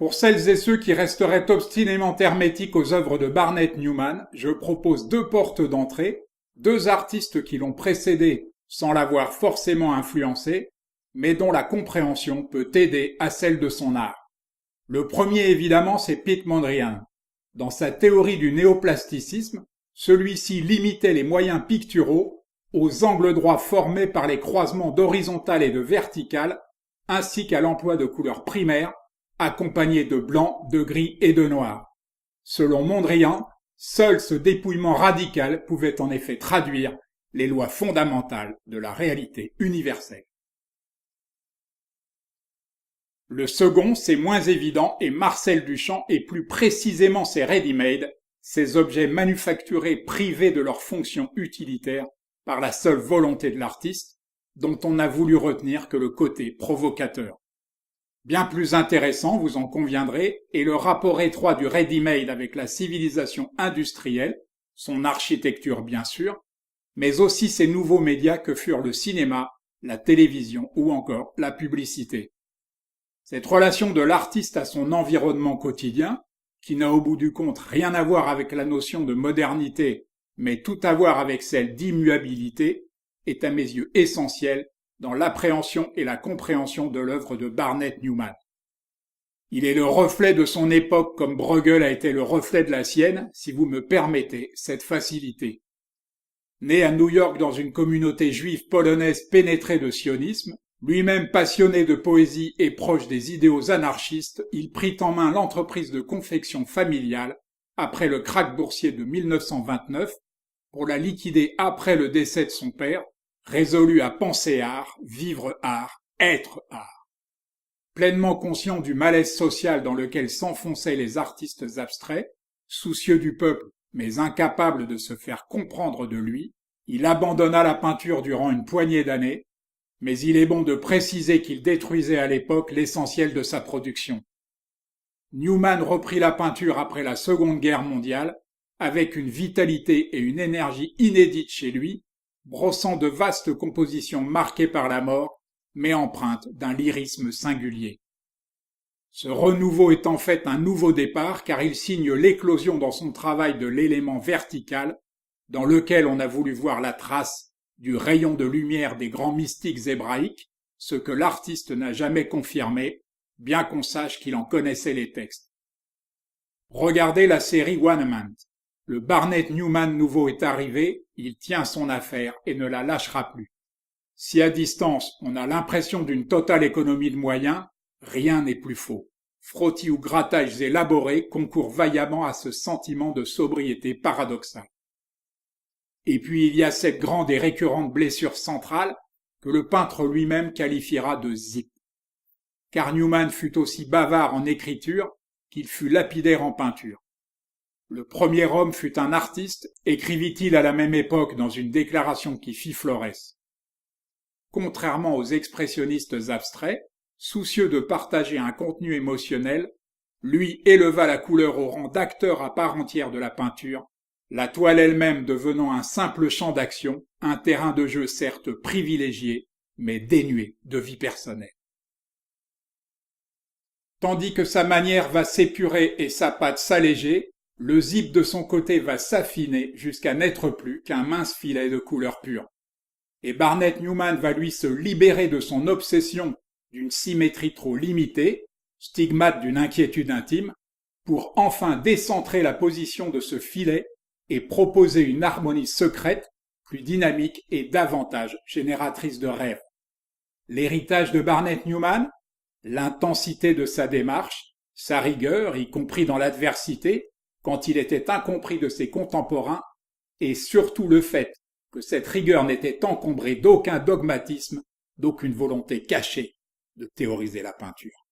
Pour celles et ceux qui resteraient obstinément hermétiques aux œuvres de Barnett Newman, je propose deux portes d'entrée, deux artistes qui l'ont précédé sans l'avoir forcément influencé, mais dont la compréhension peut aider à celle de son art. Le premier, évidemment, c'est Piet Mondrian. Dans sa théorie du néoplasticisme, celui-ci limitait les moyens picturaux aux angles droits formés par les croisements d'horizontales et de verticales, ainsi qu'à l'emploi de couleurs primaires, accompagnées de blanc, de gris et de noir. Selon Mondrian, seul ce dépouillement radical pouvait en effet traduire les lois fondamentales de la réalité universelle. Le second, c'est moins évident, est Marcel Duchamp et plus précisément ses ready-made, ces objets manufacturés privés de leur fonction utilitaire par la seule volonté de l'artiste, dont on n'a voulu retenir que le côté provocateur. Bien plus intéressant, vous en conviendrez, est le rapport étroit du ready-made avec la civilisation industrielle, son architecture bien sûr, mais aussi ces nouveaux médias que furent le cinéma, la télévision ou encore la publicité. Cette relation de l'artiste à son environnement quotidien, qui n'a au bout du compte rien à voir avec la notion de modernité, mais tout à voir avec celle d'immuabilité, est à mes yeux essentielle dans l'appréhension et la compréhension de l'œuvre de Barnett Newman. Il est le reflet de son époque comme Bruegel a été le reflet de la sienne, si vous me permettez cette facilité. Né à New York dans une communauté juive polonaise pénétrée de sionisme, lui-même passionné de poésie et proche des idéaux anarchistes, il prit en main l'entreprise de confection familiale après le krach boursier de 1929 pour la liquider après le décès de son père, résolu à penser art, vivre art, être art. Pleinement conscient du malaise social dans lequel s'enfonçaient les artistes abstraits, soucieux du peuple mais incapable de se faire comprendre de lui, il abandonna la peinture durant une poignée d'années, mais il est bon de préciser qu'il détruisait à l'époque l'essentiel de sa production. Newman reprit la peinture après la Seconde Guerre mondiale, avec une vitalité et une énergie inédites chez lui, brossant de vastes compositions marquées par la mort, mais empreintes d'un lyrisme singulier. Ce renouveau est en fait un nouveau départ, car il signe l'éclosion dans son travail de l'élément vertical, dans lequel on a voulu voir la trace du rayon de lumière des grands mystiques hébraïques, ce que l'artiste n'a jamais confirmé, bien qu'on sache qu'il en connaissait les textes. Regardez la série One Man. Le Barnett Newman nouveau est arrivé, il tient son affaire et ne la lâchera plus. Si à distance on a l'impression d'une totale économie de moyens, rien n'est plus faux. Frottis ou grattages élaborés concourent vaillamment à ce sentiment de sobriété paradoxale. Et puis il y a cette grande et récurrente blessure centrale que le peintre lui-même qualifiera de zip. Car Newman fut aussi bavard en écriture qu'il fut lapidaire en peinture. Le premier homme fut un artiste, écrivit-il à la même époque dans une déclaration qui fit Florès. Contrairement aux expressionnistes abstraits, soucieux de partager un contenu émotionnel, lui éleva la couleur au rang d'acteur à part entière de la peinture, la toile elle-même devenant un simple champ d'action, un terrain de jeu certes privilégié, mais dénué de vie personnelle. Tandis que sa manière va s'épurer et sa patte s'alléger, le zip de son côté va s'affiner jusqu'à n'être plus qu'un mince filet de couleur pure. Et Barnett Newman va lui se libérer de son obsession d'une symétrie trop limitée, stigmate d'une inquiétude intime, pour enfin décentrer la position de ce filet et proposer une harmonie secrète, plus dynamique et davantage génératrice de rêves. L'héritage de Barnett Newman, l'intensité de sa démarche, sa rigueur, y compris dans l'adversité, quand il était incompris de ses contemporains, et surtout le fait que cette rigueur n'était encombrée d'aucun dogmatisme, d'aucune volonté cachée de théoriser la peinture.